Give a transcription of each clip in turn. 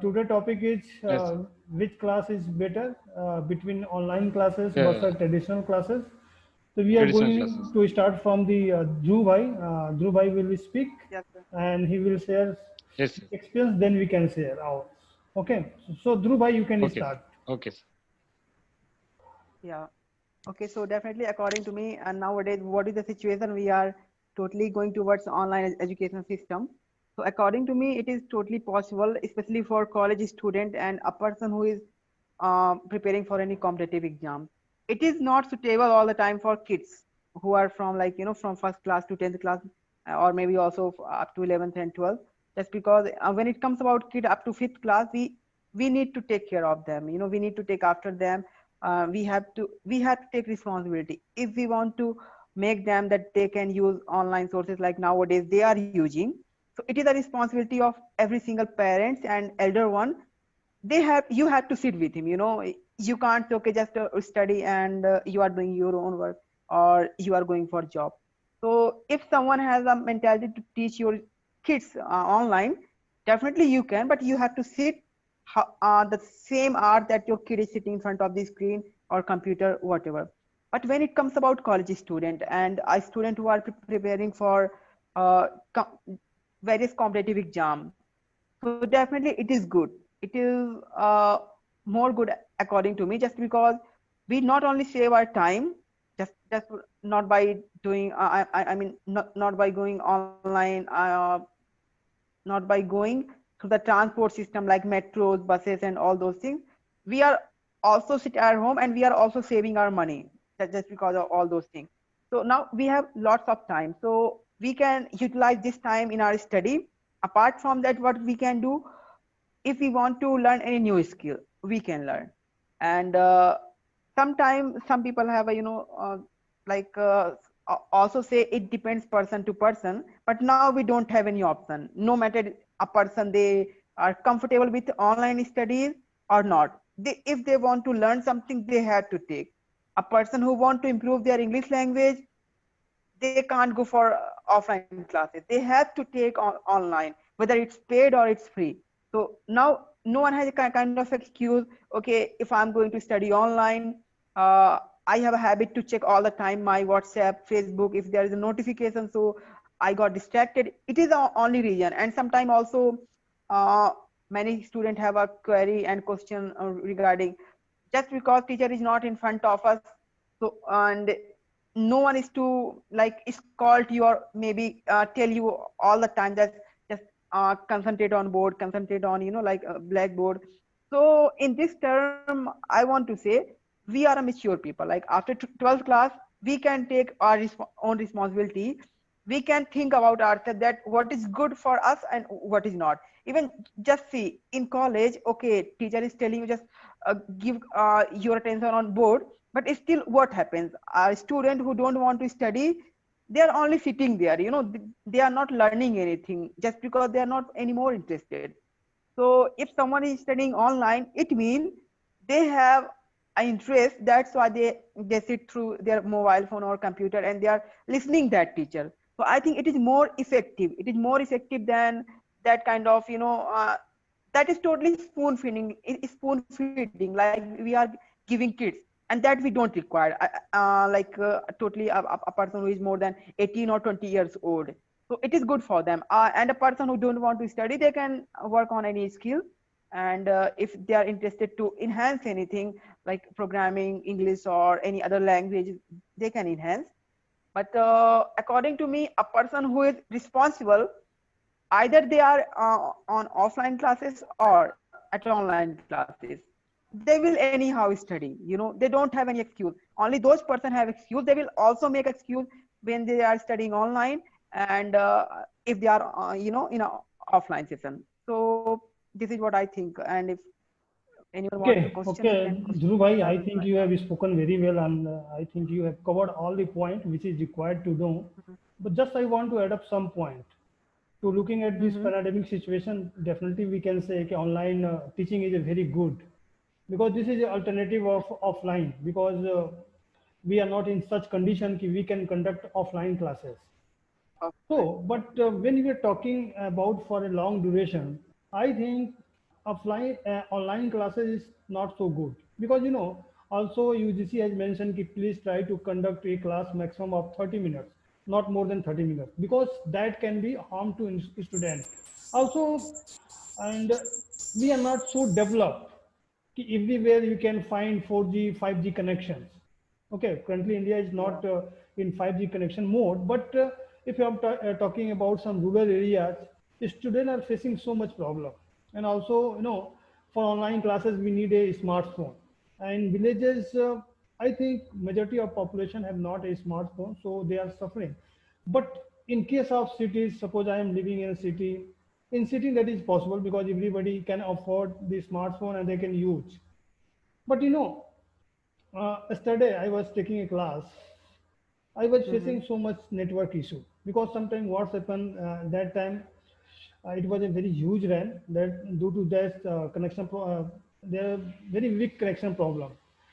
Today topic is Yes. which class is better between online classes Yeah. versus traditional classes. So we are Traditional going classes. to start from the Dhruv Bhai. Dhruv Bhai will speak Yes, sir. and he will share Yes. Yes. experience. Then we can share ours. Okay. So Dhruv Bhai, you can Okay. Sir. start. Okay. Sir. Yeah. Okay, so definitely according to me, and nowadays, what is the situation? We are totally going towards online education system. So according to me, it is totally possible, especially for college student and a person who is preparing for any competitive exam. It is not suitable all the time for kids who are from like from first class to 10th class, or maybe also up to 11th and 12th. Just because when it comes about kid up to fifth class, we need to take care of them. We need to take after them. We have to take responsibility if we want to make them that they can use online sources like nowadays they are using. So it is a responsibility of every single parents and elder one. You have to sit with him. You can't say, okay, just study and you are doing your own work or you are going for job. So if someone has a mentality to teach your kids online, definitely you can, but you have to sit the same hour that your kid is sitting in front of the screen or computer, whatever. But when it comes about college student and a student who are preparing for uh, com- various competitive exam, so definitely it is good. It is more good according to me, just because we not only save our time, just not by doing I mean not by going online, not by going through the transport system like metros, buses, and all those things. We are also sit at home and we are also saving our money, just because of all those things. So now we have lots of time, so we can utilize this time in our study. Apart from that, what we can do, if we want to learn any new skill, we can learn. And sometimes some people have a like also say it depends person to person, but now we don't have any option. No matter a person, they are comfortable with online studies or not, if they want to learn something, they have to take. A person who want to improve their English language, they can't go for offline classes. They have to take online, whether it's paid or it's free. So now no one has a kind of excuse. Okay, if I'm going to study online, I have a habit to check all the time my WhatsApp, Facebook, if there is a notification. So I got distracted. It is the only reason. And sometimes also uh, many students have a query and question regarding, just because teacher is not in front of us, so and no one is to like scold you or maybe tell you all the time that just concentrate on board, concentrate on like blackboard. So in this term I want to say, we are a mature people. Like after 12th class, we can take our own responsibility. We can think about ourselves that what is good for us and what is not. Even just see in college, okay, teacher is telling you just give your attention on board, but still what happens, a student who don't want to study, they are only sitting there, they are not learning anything just because they are not anymore interested. So if someone is studying online, it means they have an interest. That's why they sit through their mobile phone or computer and they are listening that teacher. So I think it is more effective. It is more effective than that kind of that is totally spoon feeding. Spoon feeding, like we are giving kids, and that we don't require. Totally a person who is more than 18 or 20 years old. So it is good for them. And a person who don't want to study, they can work on any skill. And if they are interested to enhance anything like programming, English, or any other language, they can enhance. But according to me, a person who is responsible, either they are on offline classes or at online classes, they will anyhow study. They don't have any excuse. Only those person have excuse. They will also make excuse when they are studying online, and if they are in a offline session. So this is what I think. And if anyone want to Okay, question, they can okay, question. Dhruv I Bhai, will I try think to you have answer. spoken very well, and I think you have covered all the point which is required to know. But just I want to add up some point. To looking at this Mm-hmm. pandemic situation, definitely we can say that online teaching is a very good, because this is the alternative of offline, because we are not in such condition that we can conduct offline classes. Okay. So, but when we are talking about for a long duration, I think offline online classes is not so good because also UGC has mentioned कि please try to conduct a class maximum of 30 minutes, not more than 30 minutes, because that can be harm to student. Also, and we are not so developed कि everywhere you can find 4G, 5G connections. Okay, currently India is Yeah. not in 5G connection mode, but if you are talking about some rural areas, students are facing so much problem. And also, for online classes, we need a smartphone. And villages, I think majority of population have not a smartphone, so they are suffering. But in case of cities, suppose I am living in a city, in city that is possible because everybody can afford the smartphone and they can use. But yesterday I was taking a class. I was Mm-hmm. facing so much network issue because sometimes what's happened that time it was a very huge RAM that due to that there are very weak connection problem,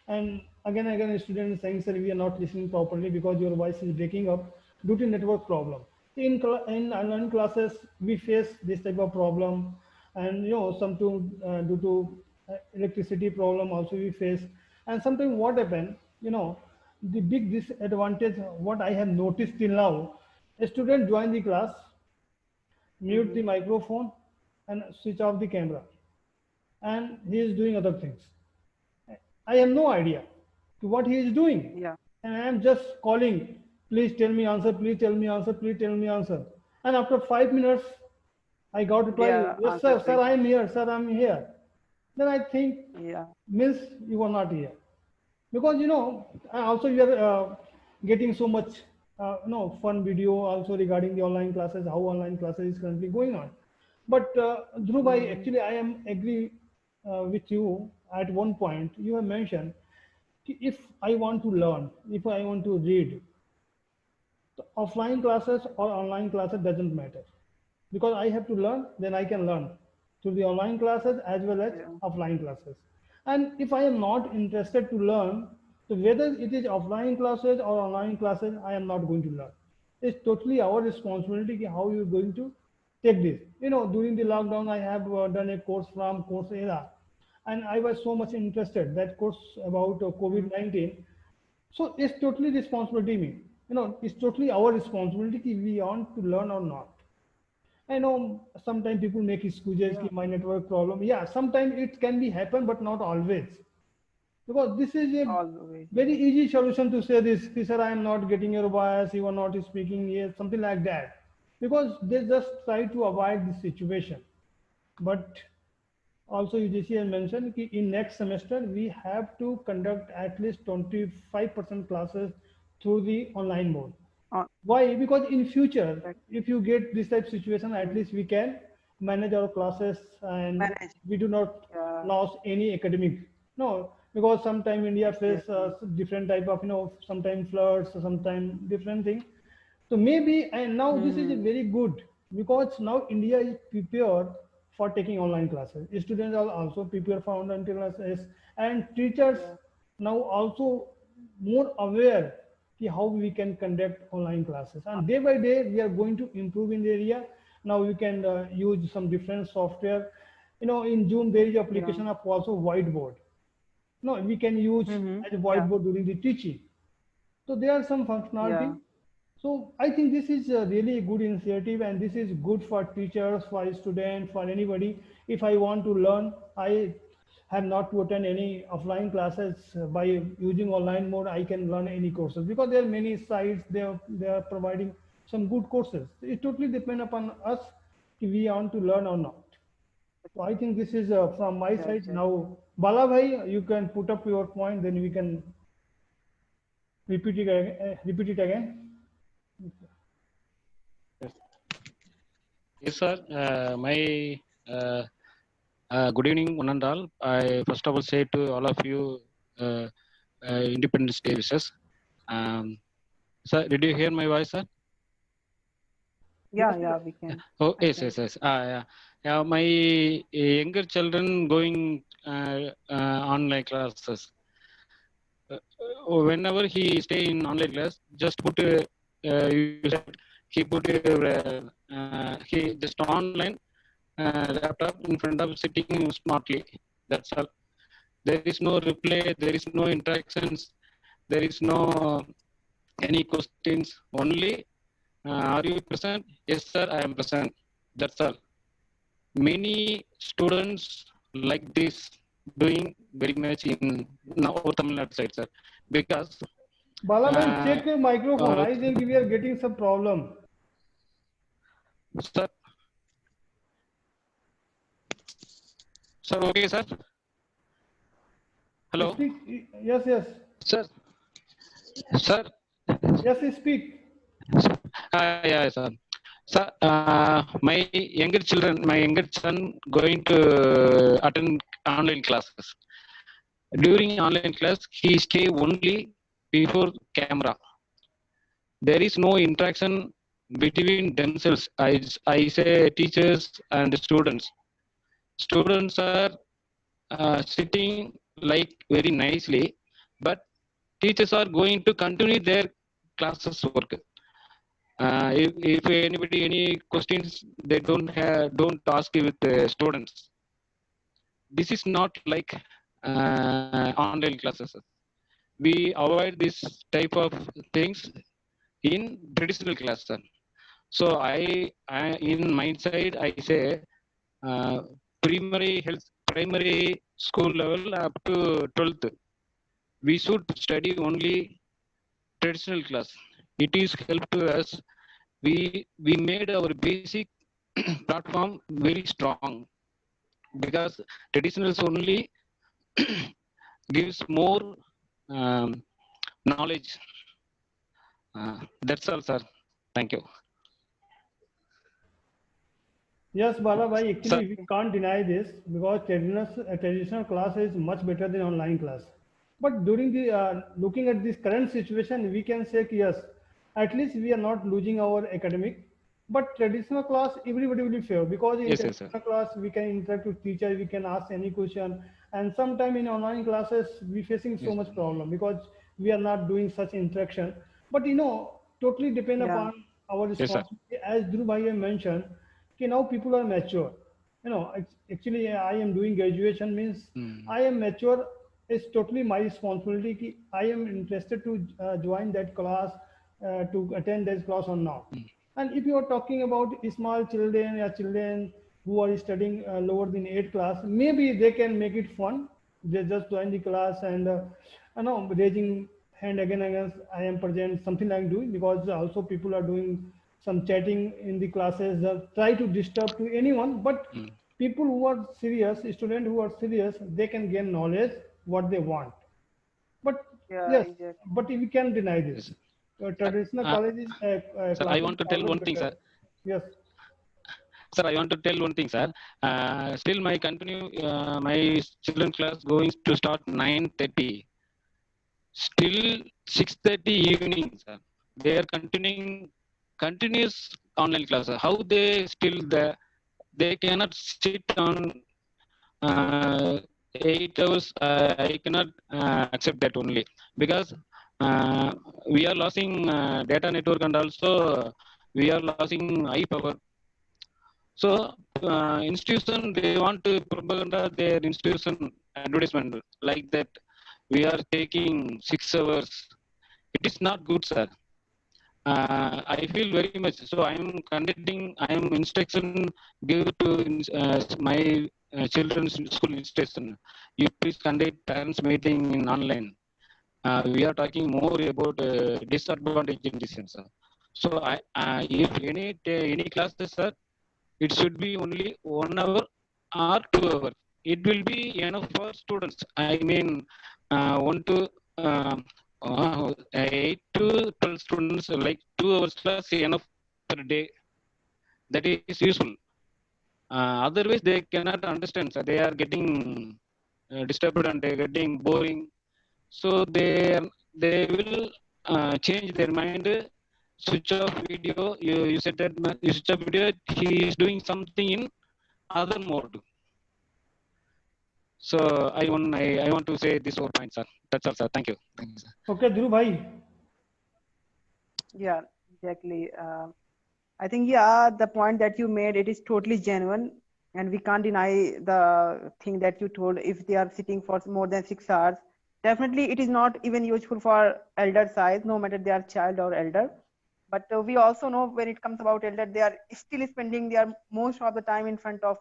and again students saying sir we are not listening properly because your voice is breaking up due to network problem. In online classes we face this type of problem, and some due to electricity problem also we face, and sometimes what happened, the big disadvantage what I have noticed till now, a student join the class, mute Mm-hmm. the microphone and switch off the camera, and he is doing other things. I have no idea to what he is doing, Yeah. and I am just calling, please tell me answer, please tell me answer, please tell me answer, and after 5 minutes I got to reply, They are yes sir, sir answering. I am here, sir I am here. Then I think Yeah. means you are not here, because also you are getting so much fun video also regarding the online classes, how online classes is currently going on. But Dhruv bhai, Mm-hmm. actually I am agree with you. At one point you have mentioned कि if I want to learn, if I want to read, the offline classes or online classes doesn't matter, because I have to learn, then I can learn through the online classes as well as Yeah. offline classes. And if I am not interested to learn, so whether it is offline classes or online classes, I am not going to learn. It's totally our responsibility how you're going to take this. During the lockdown, I have done a course from Coursera, and I was so much interested that course about Mm-hmm. COVID-19. So it's totally responsibility me. It's totally our responsibility if we want to learn or not. I know sometimes people make excuses Yeah. ki my network problem. Yeah, sometimes it can be happen, but not always. Because this is a Always. very Yeah. easy solution to say this, ki, sir, I am not getting your voice, you are not speaking here, something like that. Because they just try to avoid this situation. But also UGC has mentioned कि in next semester we have to conduct at least 25% classes through the online mode. On. Why? Because in future, Exactly. if you get this type of situation, at Mm-hmm. least we can manage our classes and Manage. we do not Yeah. lose any academic. No, because sometimes India face Exactly. different type of sometimes floods, sometimes different thing. So maybe, and now this is a Mm-hmm. very good, because now India is prepared for taking online classes. Students are also prepared for online classes, and teachers Yeah. now also more aware how we can conduct online classes. And day by day, we are going to improve in the area. Now we can use some different software. In Zoom there is Yeah. application of also whiteboard. No, we can use Mm-hmm. as a Yeah. whiteboard during the teaching. So there are some Yeah. functionality. So I think this is a really good initiative, and this is good for teachers, for students, for anybody. If I want to learn, I have not to attend any offline classes. By using online mode, I can learn any courses because there are many sites. They are providing some good courses. It totally depends upon us if we want to learn or not. So I think this is from my Yeah. side. Exactly. Now, Bala bhai, you can put up your point, then we can repeat it again. Repeat it again. Yes, sir. My good evening, one and all. I first of all say to all of you, uh, Independence Day wishes. Sir, did you hear my voice, sir? Yeah. Yes, Yeah. yes. We can. Oh, I yes, can. yes, yes. Yeah. Yeah, my younger children going online classes. Whenever he stay in online class, just put you said he put he just online. laptop in front of sitting smartly. That's all. There is no replay. There is no interactions. There is no any questions. Only are you present? Yes, sir, I am present. That's all. Many students like this doing very much in our Tamil Nadu side, sir, because Bala bhai, check your microphone. I think we are getting some problem. sir, sir, okay, sir. Hello, Speak. Yes, yes. sir, sir. Yes, speak. Yeah, sir. Sir, my younger children, my younger son going to attend online classes. During online class, he stay only before camera. There is no interaction between themselves. I say teachers and students. Students are sitting like very nicely, but teachers are going to continue their classes work. If anybody any questions, they don't ask with students. This is not like online classes. We avoid this type of things in traditional class, sir. So I in my side I say primary school level up to 12th, we should study only traditional class. It is help to us. We made our basic platform very strong, because traditionals only gives more um, knowledge. That's all, sir. Thank you. Yes, Bala bhai, Sir, actually we can't deny this because traditional class is much better than online class. But during the looking at this current situation, we can say yes, at least we are not losing our academic. But traditional class, everybody will fail because in yes, yes, sir. traditional class we can interact with teacher, we can ask any question, and sometime in online classes we facing so Yes, much problem because we are not doing such interaction. But totally depend Yeah. upon our yes, sir. responsibility. As Dhruv bhai mentioned, okay, now people are mature. Actually, I am doing graduation means Mm. I am mature. It's totally my responsibility. I am interested to join that class, to attend that class or not. And if you are talking about small children or children who are studying lower than 8th class, maybe they can make it fun. They just join the class and raising hand again against I am present, something like doing, because also people are doing some chatting in the classes, try to disturb to anyone. But Mm. people who are serious, students who are serious, they can gain knowledge what they want. But Yeah, yes, exactly. but we can deny this. Yes. Traditional Uh, colleges sir, I classes want to tell always one thing, better. sir. Yes. Sir, I want to tell one thing, sir. Still, my continue my children class going to start 9:30. Still 6:30 evening, sir. They are continuing continuous online class. How they still they cannot sit on 8 hours. I cannot accept that only, because uh, we are losing data network, and also we are losing high power. So institution, they want to propaganda their institution advertisement like that. We are taking 6 hours. It is not good, sir. I feel very much. So I am conducting. I am instruction give to my children's school instruction. You please conduct parents meeting in online. We are talking more about disadvantage in this sense, sir. So if any classes, sir, it should be only 1 hour or 2 hours. It will be enough for students. I mean, 8 to 12 students, like 2 hours class enough per day. That is useful. Otherwise, they cannot understand. So they are getting disturbed and they are getting boring. So they will change their mind. Switch off video. You said that you switch off video. He is doing something in other mode. So I want to say this whole point, sir. That's all, sir. Thank you. Thank you, sir. Okay, Dhruv bhai. Yeah, exactly. I think, yeah, the point that you made, it is totally genuine. and we can't deny the thing that you told. If they are sitting for more than 6 hours, definitely it is not even useful for elder size, no matter they are child or elder. But we also know when it comes about elder, they are still spending their most of the time in front of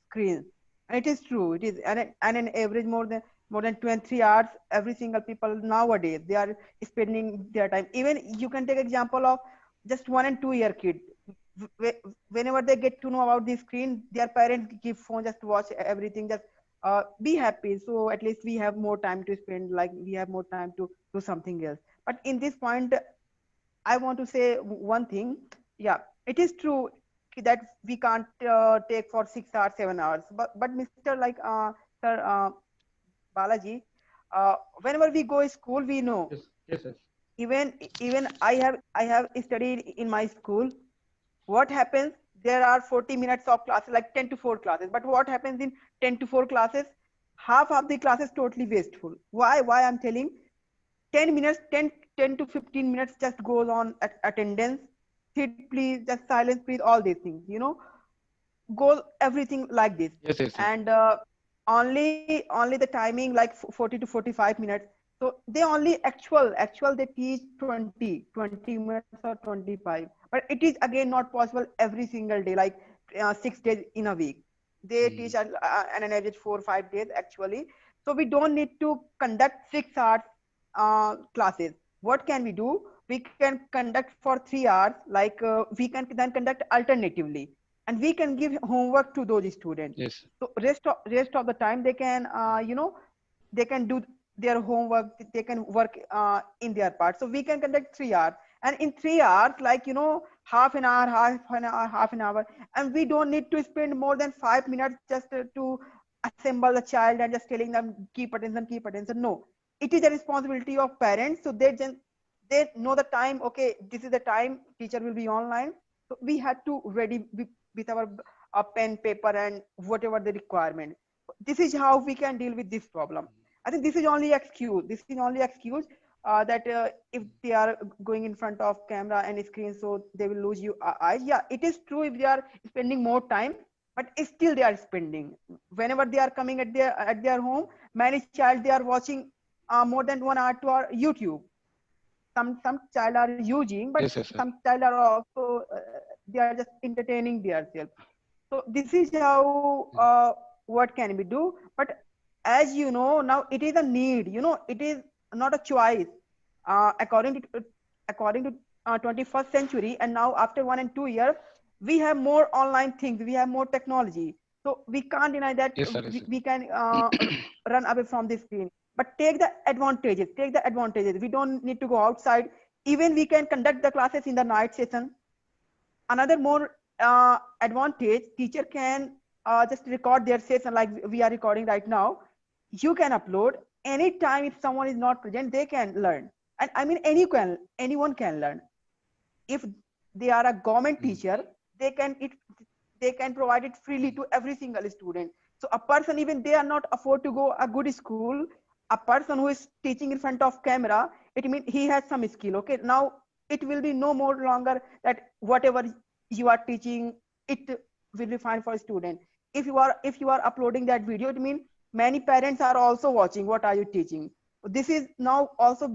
screens. And it is true. It is, and an average more than 23 hours every single people nowadays they are spending their time. Even you can take example of just 1 and 2 year kid. Whenever they get to know about the screen, their parents give phone just to watch everything. Just be happy. So at least we have more time to spend. Like we have more time to do something else. But in this point, I want to say one thing. Yeah, it is true that we can't take for 6 hours, 7 hours. But Mr. Sir Balaji, whenever we go to school, we know. Yes, yes, yes. Even I have studied in my school. What happens? There are 40 minutes of classes, like 10 to 4 classes. But what happens in 10 to 4 classes? Half of the class is totally wasteful. Why I'm telling? 10 minutes, 10 to 15 minutes just goes on attendance. Sit please, just silence please, all these things, goes everything like this. Yes, yes, yes. And only the timing like 40 to 45 minutes. So they only actual they teach 20 minutes or 25, but it is again not possible every single day, like 6 days in a week. They teach an average 4 or 5 days actually. So we don't need to conduct 6 hours classes. What can we do? We can conduct for 3 hours, like we can then conduct alternatively, and we can give homework to those students. Yes. So rest of the time they can they can do their homework, they can work in their part. So we can conduct 3 hours, and in 3 hours, like half an hour, half an hour, and we don't need to spend more than 5 minutes just to assemble the child and just telling them keep attention, keep attention. No, it is a responsibility of parents. So they know the time. Okay, this is the time teacher will be online. So we had to ready with our pen, paper, and whatever the requirement. This is how we can deal with this problem. I think this is only excuse. This is only excuse that if they are going in front of camera and screen, so they will lose you eyes. Yeah, it is true if they are spending more time, but still they are spending. Whenever they are coming at their home, many child they are watching more than 1 hour to our YouTube. Some child are using, but Yes, yes, sir. some child are also they are just entertaining themselves. So this is how what can we do. But as you know, now it is a need. It is not a choice. According to 21st century, and now after 1 and 2 years, we have more online things. We have more technology. So we can't deny that Yes, sir. Yes, sir. we can run away from the screen. But take the advantages. Take the advantages. We don't need to go outside. Even we can conduct the classes in the night session. Another more advantage, teacher can just record their session like we are recording right now. You can upload anytime. If someone is not present, they can learn. And I mean anyone can learn. If they are a government teacher, they can provide it freely to every single student. So a person, even they are not afford to go a good school, a person who is teaching in front of camera, it means he has some skill. Okay, now it will be no more longer that whatever you are teaching, it will be fine for a student. If you are uploading that video, it means many parents are also watching what are you teaching. This is now also will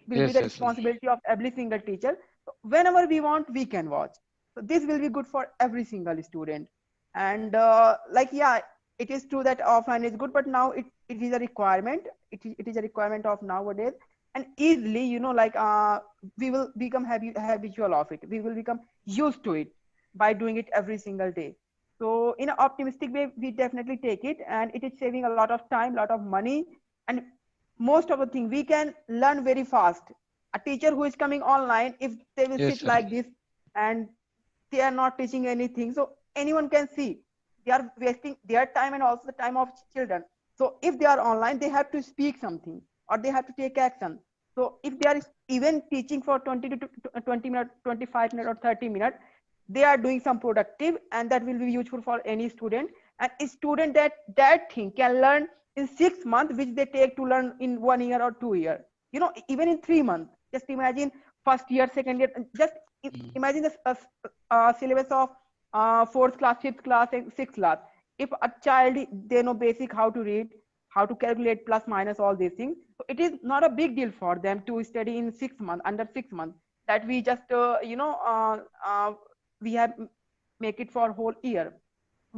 be Yes, the yes, sir. responsibility of every single teacher. Whenever we want, we can watch. So this will be good for every single student. And yeah, it is true that offline is good, but now it is a requirement. It is a requirement of nowadays. And easily, we will become habitual of it. We will become used to it by doing it every single day. So in an optimistic way, we definitely take it, and it is saving a lot of time, lot of money, and most of the thing we can learn very fast. A teacher who is coming online, if they will Yes, sit sir. like this and they are not teaching anything, so anyone can see they are wasting their time and also the time of children. So if they are online, they have to speak something or they have to take action. So if they are even teaching for 20 to 20 minutes, 25 minutes or 30 minutes, they are doing some productive, and that will be useful for any student. And a student that thing can learn in 6 months, which they take to learn in 1 year or 2 years. Even in 3 months. Just imagine first year, second year. Just imagine the syllabus of fourth class, fifth class, and sixth class. if a child, they know basic how to read, how to calculate plus minus, all these things, so it is not a big deal for them to study in 6 months, under 6 months, that we just we have make it for whole year.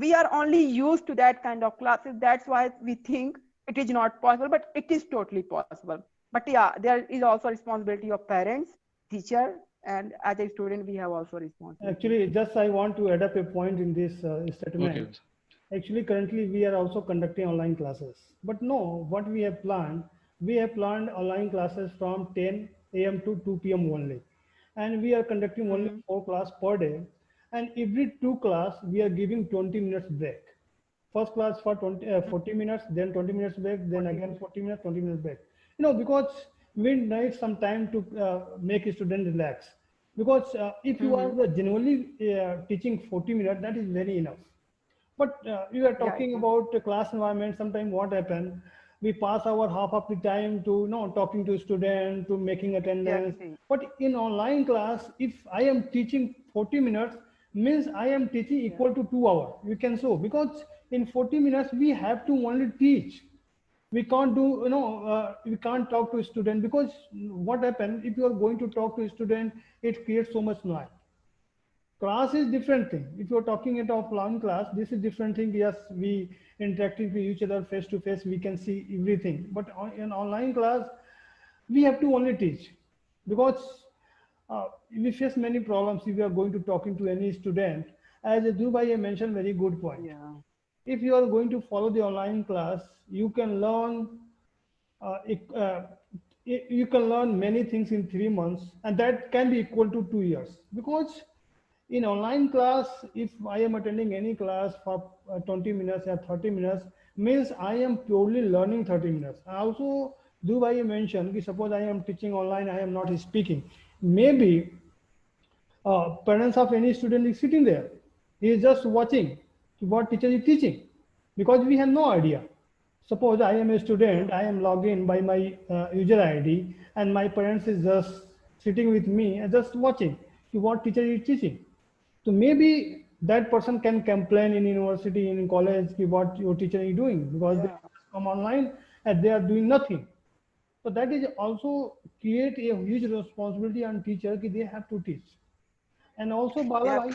We are only used to that kind of classes, that's why we think it is not possible, but it is totally possible. But yeah, there is also responsibility of parents, teacher, and as a student we have also responsibility. Actually, just I want to add up a point in this statement. Okay. Actually, currently we are also conducting online classes. But no, what we have planned online classes from 10 a.m. to 2 p.m. only. And we are conducting only 4 class per day. And every 2 class, we are giving 20 minutes break. First class for 40 minutes, then 20 minutes break, then again 40 minutes, 20 minutes break. Because we need some time to make a student relax. Because if you are genuinely teaching 40 minutes, that is very enough. But you are talking about the class environment. Sometimes what happens, we pass our half of the time to talking to student, to making attendance. But in online class, if I am teaching 40 minutes, means I am teaching equal to 2 hours. You can show, because in 40 minutes we have to only teach. We can't do, we can't talk to a student, because what happens if you are going to talk to a student, it creates so much noise. Class is different thing. If you're talking at offline class, this is different thing. Yes, we interacting with each other face to face, we can see everything. But in online class, we have to only teach, because we face many problems if we are going to talking to any student. As Dhruv mentioned, very good point. Yeah. If you are going to follow the online class, you can learn you can learn many things in 3 months, and that can be equal to 2 years. Because in online class, if I am attending any class for 20 minutes or 30 minutes, means I am purely learning 30 minutes. Also, Dhruv mentioned, suppose I am teaching online, I am not speaking. Maybe parents of any student is sitting there. He is just watching what teacher is teaching, because we have no idea. Suppose I am a student, I am logged in by my user ID, and my parents is just sitting with me and just watching what teacher is teaching. So maybe that person can complain in university, in college, what your teacher is doing, because they come online and they are doing nothing. So that is also create a huge responsibility on teacher, they have to teach. And also, Bala,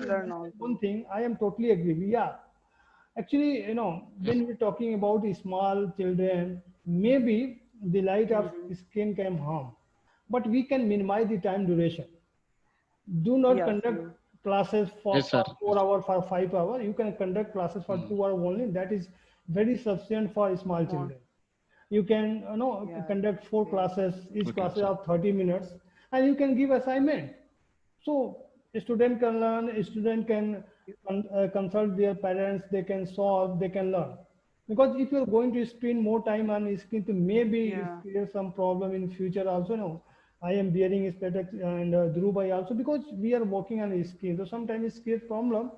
one thing I am totally agree. Yeah, actually, when we're talking about small children, maybe the light of screen can harm, but we can minimize the time duration. Do not conduct classes for 4 hours, for 5 hours. You can conduct classes for 2 hours only. That is very sufficient for small children. You can conduct 4 classes, each class of 30 minutes, and you can give assignment. So a student can learn, a student can consult their parents, they can solve, they can learn. Because if you're going to spend more time on screen, to maybe create some problem in future also. No, I am bearing spectacles, and Dhruv also, because we are working on screen. So sometimes it creates problem,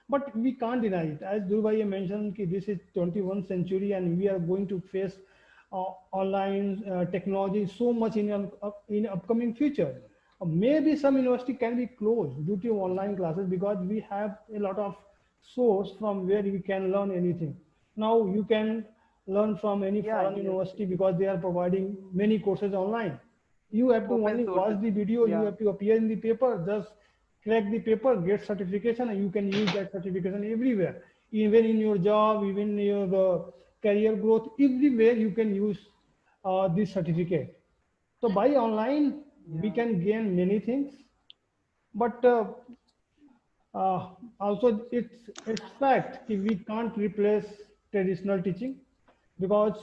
but we can't deny it. As Dhruv mentioned, this is 21st century, and we are going to face online technology so much in upcoming future. Maybe some university can be closed due to online classes, because we have a lot of source from where we can learn anything. Now you can learn from any foreign university, because they are providing many courses online. You have to only watch the video, you have to appear in the paper, just crack the paper, get certification, and you can use that certification everywhere. Even in your job, even in your career growth, everywhere you can use this certificate. So by online, we can gain many things, but also it's fact we can't replace traditional teaching, because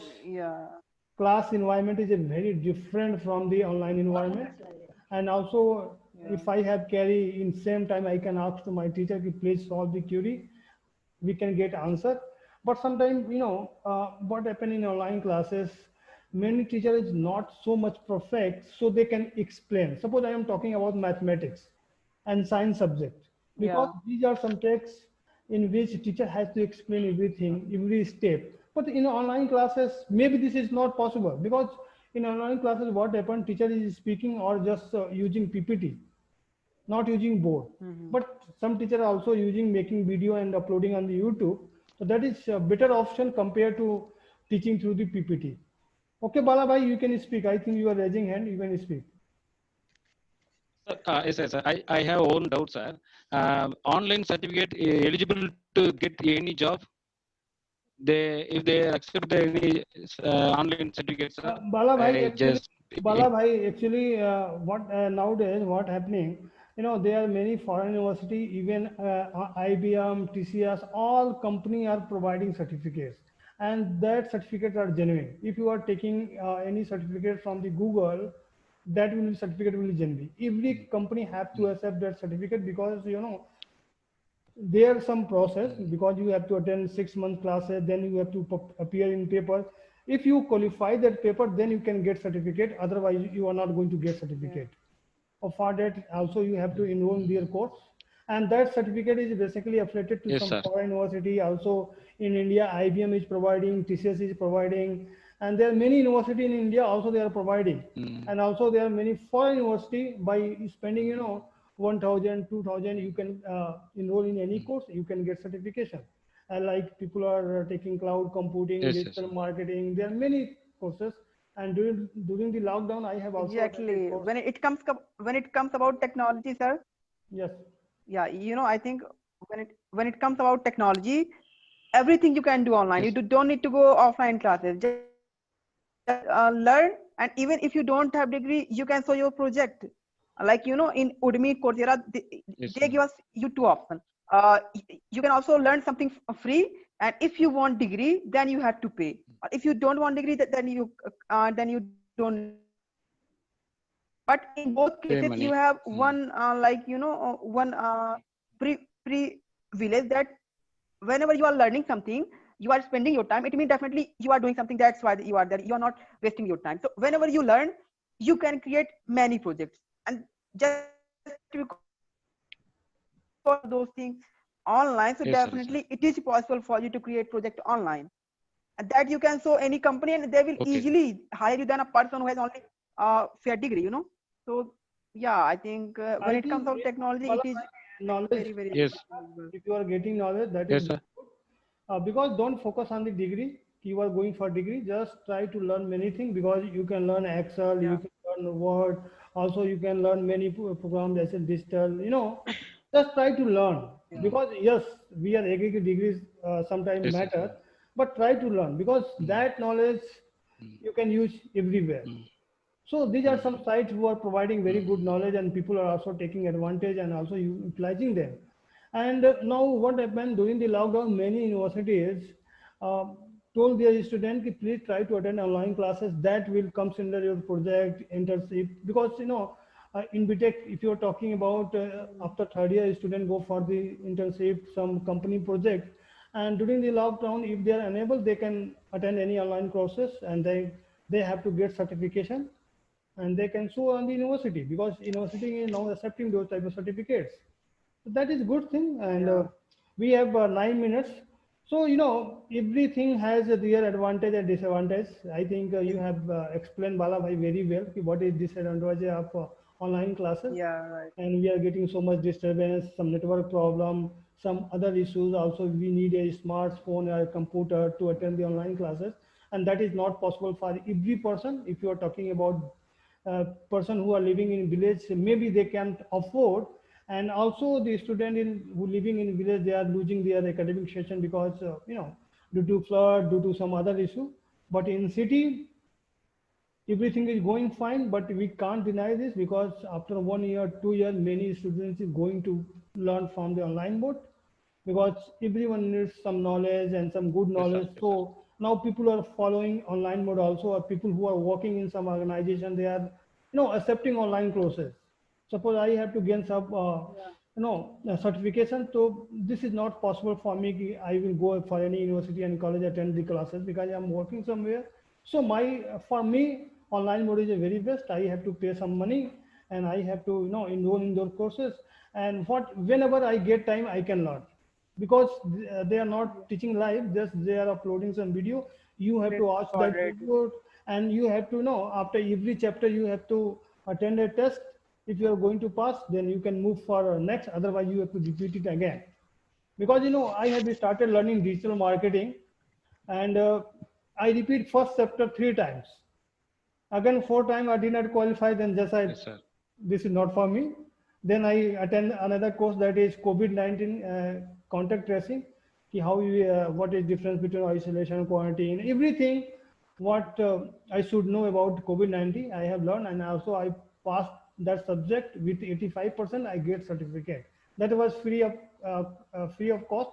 class environment is a very different from the online environment. And also, if I have query in same time, I can ask to my teacher to please solve the query, we can get answer. But sometimes, what happen in online classes, many teachers is not so much perfect, so they can explain. Suppose I am talking about mathematics and science subject, because these are some texts in which teacher has to explain everything, every step. But in online classes, maybe this is not possible, because in online classes, what happened, teacher is speaking or just using PPT, not using board. But some teacher are also using making video and uploading on the YouTube. So that is a better option compared to teaching through the PPT. Okay, Bala bhai, you can speak. I think you are raising hand. You can speak. Yes, yes, I have own doubts, sir. Online certificate eligible to get any job? If they accept any online certificate, sir, Bala bhai, I actually, just what nowadays what happening? You know, there are many foreign university, even IBM, TCS, all company are providing certificates, and that certificates are genuine. If you are taking any certificate from the Google, that will certificate will be genuine. Every company have to accept that certificate because you know there's some process because you have to attend 6 month classes, then you have to appear in paper. If you qualify that paper, then you can get certificate, otherwise you are not going to get certificate. Or for that also you have to enroll in their course, and that certificate is basically affiliated to yes, some sir. foreign university. Also in India, IBM is providing, TCS is providing, and there are many university in India also they are providing. And also there are many foreign university. By spending 1,000, 2,000, you can enroll in any course, you can get certification. And like people are taking cloud computing, Yes, yes. digital marketing, there are many courses. And during the lockdown, I have also attended Exactly. course. When it comes about technology, sir, Yes, yeah, I think when it comes about technology, everything you can do online. You Yes. don't need to go offline classes. Just learn, and even if you don't have degree, you can show your project. Like in Udemy, Coursera, Yes. they give us you two options. You can also learn something free, and if you want degree, then you have to pay. If you don't want degree, then you don't. But in both Pay cases, you money. have one one privilege that whenever you are learning something, you are spending your time. It means definitely you are doing something. That's why you are there. You are not wasting your time. So whenever you learn, you can create many projects. And just because you are doing those things online, so Yes, sir. Yes, sir. definitely it is possible for you to create project online, and that you can show any company, and they will Okay. easily hire you than a person who has only fair degree. So yeah, I think when I it comes think to technology, it is knowledge. very very Yes. useful. If you are getting knowledge, that is Yes, sir. because don't focus on the degree. You are going for degree. Just try to learn many things because you can learn Excel, you Yeah. can learn Word. Also, you can learn many programs as a digital. Just try to learn Yeah. because yes, we are agree degrees sometimes Yes, yes. matter, but try to learn because that knowledge you can use everywhere. So these are some sites who are providing very good knowledge, and people are also taking advantage and also utilizing them. And now what happened during the lockdown, many universities uh, told their students, please try to attend online classes that will come under your project, internship, because in BTech, if you're talking about after third year, student go for the internship, some company project, and during the lockdown, if they are unable, they can attend any online courses, and they have to get certification, and they can show on the university because university is now accepting those type of certificates. So that is good thing, and Yeah. we have 9 minutes. So everything has their advantage and disadvantage. I think you have explained, Bala bhai, very well what is disadvantage of online classes, Yeah. Right. and we are getting so much disturbance, some network problem, some other issues. Also, we need a smartphone or a computer to attend the online classes, and that is not possible for every person. If you are talking about person who are living in village, maybe they can't afford, and also the student who living in village, they are losing their academic session because due to flood, due to some other issue. But in city, everything is going fine, but we can't deny this because after 1 year, 2 years, many students is going to learn from the online mode because everyone needs some knowledge and some good Yes, sir. knowledge. Yes, sir. So now people are following online mode also, or people who are working in some organization, they are accepting online courses. Suppose I have to gain some Yeah. certification, so this is not possible for me. I will go for any university and college attend the classes because I'm working somewhere. So for me, online mode is a very best. I have to pay some money, and I have to enroll in those courses, and whenever I get time, I can learn because they are not teaching live, just they are uploading some video. You have to It's watch that recorded. video, and you have to know after every chapter you have to attend a test. If you are going to pass, then you can move for next, otherwise you have to repeat it again. because I have started learning digital marketing, and I repeat first chapter 3 times. Again, 4 times I did not qualify. Then just Yes, sir. this is not for me. Then I attend another course, that is COVID-19 contact tracing. How you, what is difference between isolation, quarantine, everything. What I should know about COVID-19, I have learned, and also I passed that subject with 85%. I get certificate. That was free of cost.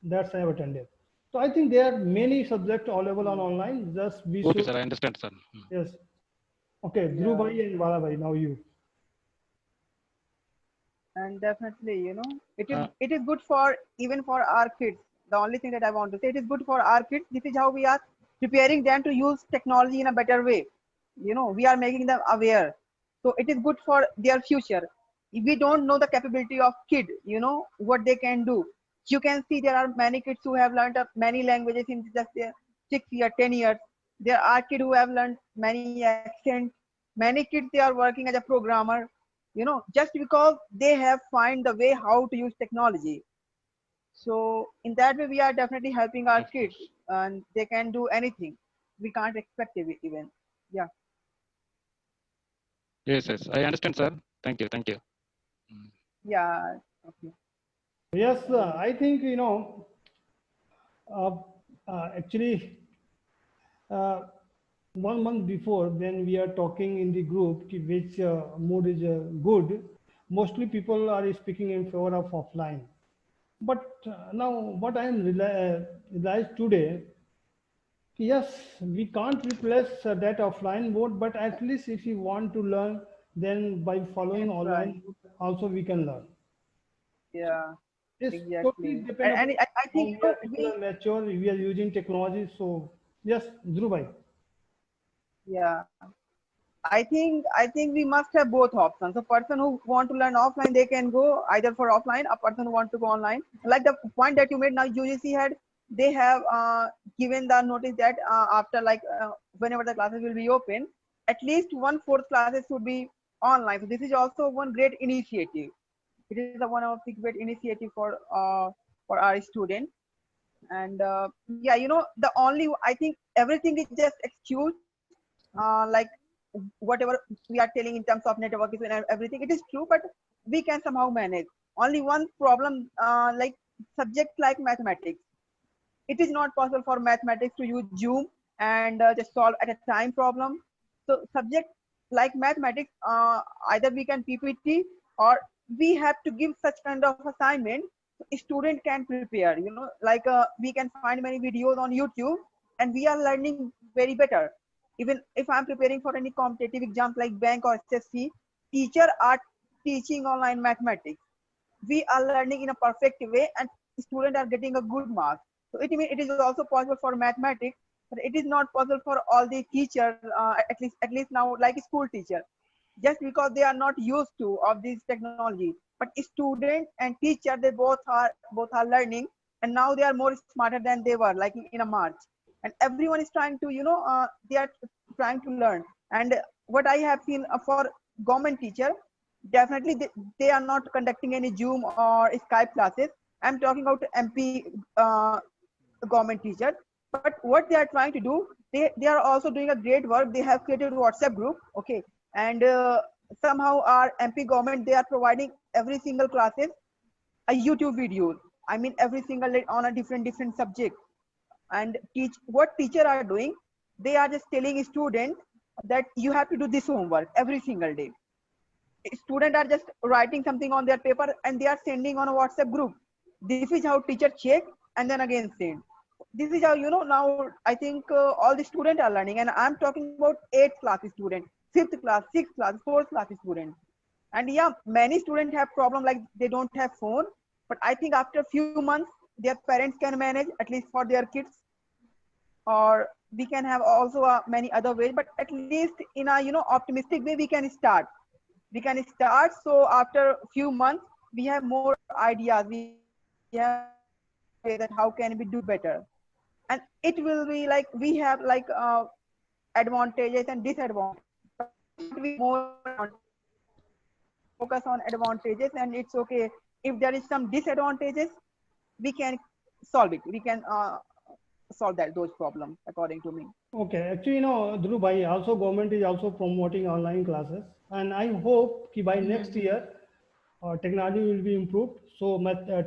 That's I have attended. So I think there are many subjects available on online. Just we Okay, should, sir. I understand, sir. yes. Okay, Dhruv Yeah. bhai and Bala bhai, now you. And definitely, it is Uh, it is good for even for our kids. The only thing that I want to say, it is good for our kids. This is how we are preparing them to use technology in a better way. We are making them aware, so it is good for their future. If we don't know the capability of kid, what they can do. You can see there are many kids who have learned many languages in just their 6 years, 10 years. There are kids who have learned many accents. Many kids, they are working as a programmer, just because they have find the way how to use technology. So in that way, we are definitely helping our of kids, course. and they can do anything. We can't expect it even. Yeah. Yes, yes. I understand, sir. Thank you. Thank you. Mm. Yeah. Okay. Yes, I think, uh, actually, uh, 1 month before, when we are talking in the group, which mood is good, mostly people are speaking in favor of offline. But now, what I am realized today, yes, we can't replace that offline mode, but at least if you want to learn, then by We following can try. online mode, also we can learn. Yeah. It's totally Exactly. depend And upon I how think, we are people are mature, we are using technology. So yes, Dhruv bhai. yeah. I think we must have both options. A person who want to learn offline, they can go either for offline. A person who want to go online, like the point that you made now, UGC had, they have given the notice that after whenever the classes will be open, at least 1/4 classes should be online. So this is also one great initiative. It is one of the great initiative for our students. And yeah, the only, I think everything is just excuse, like whatever we are telling in terms of network is and everything, it is true, but we can somehow manage. Only one problem, like subject like mathematics, it is not possible for mathematics to use Zoom and just solve at a time problem. So subject like mathematics, either we can PPT, or we have to give such kind of assignment so a student can prepare. Like we can find many videos on YouTube, and we are learning very better. Even if I'm preparing for any competitive exams like bank or SSC, teacher are teaching online mathematics. We are learning in a perfect way, and students are getting a good mark. So it is also possible for mathematics, but it is not possible for all the teachers, at least now, like a school teacher, just because they are not used to of this technology. But student and teacher, they both are learning, and now they are more smarter than they were like in a March. And everyone is trying to, they are trying to learn. And what I have seen for government teacher, definitely they are not conducting any Zoom or Skype classes. I'm talking about MP government teacher. But what they are trying to do, they are also doing a great work. They have created a WhatsApp group, okay, and somehow our MP government, they are providing every single classes a YouTube videos. I mean every single day on a different subject. And what teacher are doing, they are just telling student that you have to do this homework every single day. Students are just writing something on their paper and they are sending on a WhatsApp group. This is how teacher check and then again send. This is how, now I think all the students are learning, and I'm talking about 8th class student, 5th class, 6th class, 4th class student. And yeah, many students have problem like they don't have phone, but I think after few months their parents can manage at least for their kids. Or we can have also many other ways, but at least in a optimistic way we can start. So after a few months we have more ideas, we have way that how can we do better. And it will be like we have like advantages and disadvantages, but we more focus on advantages, and it's okay if there is some disadvantages. we can solve it. We can solve those problems, according to me. Okay, actually, Dhruv bhai, also government is also promoting online classes, and I hope कि by next year technology will be improved, so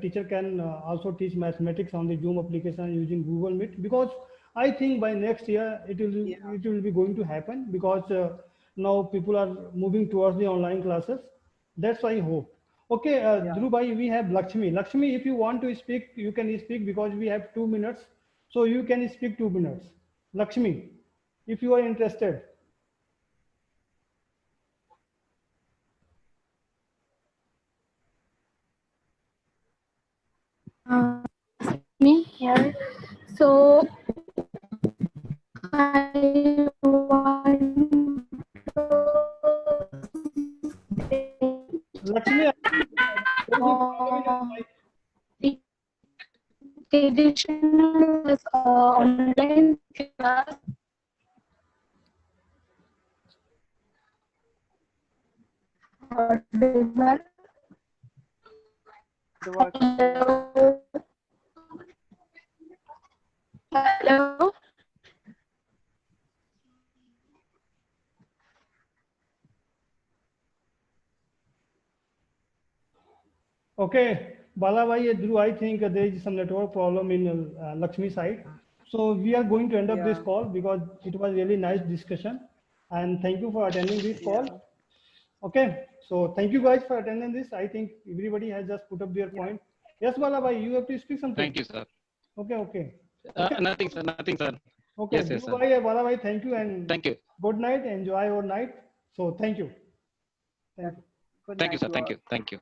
teacher can also teach mathematics on the Zoom application using Google Meet, because I think by next year it will be going to happen, because now people are moving towards the online classes. That's why I hope. Okay, Dhruv bhai, we have Lakshmi. Lakshmi, if you want to speak, you can speak, because we have 2 minutes, so you can speak 2 minutes. Lakshmi, if you are interested. Me here. So I want Lakshmi, traditional online class. Hello. Hello. Okay, Balabhai, Dhruv, I think there is some network problem in Lakshmi side. So we are going to end up this call, because it was really nice discussion, and thank you for attending this call. Okay, so thank you guys for attending this. I think everybody has just put up their point. Yes, Balabhai, you have to speak something. Thank you, sir. Okay. Nothing, sir. Nothing, sir. Okay, Yes, yes, sir. Balabhai, thank you, and Thank you. good night. Enjoy your night. So thank you. Good Thank you, night sir. to Thank all. you. Thank you.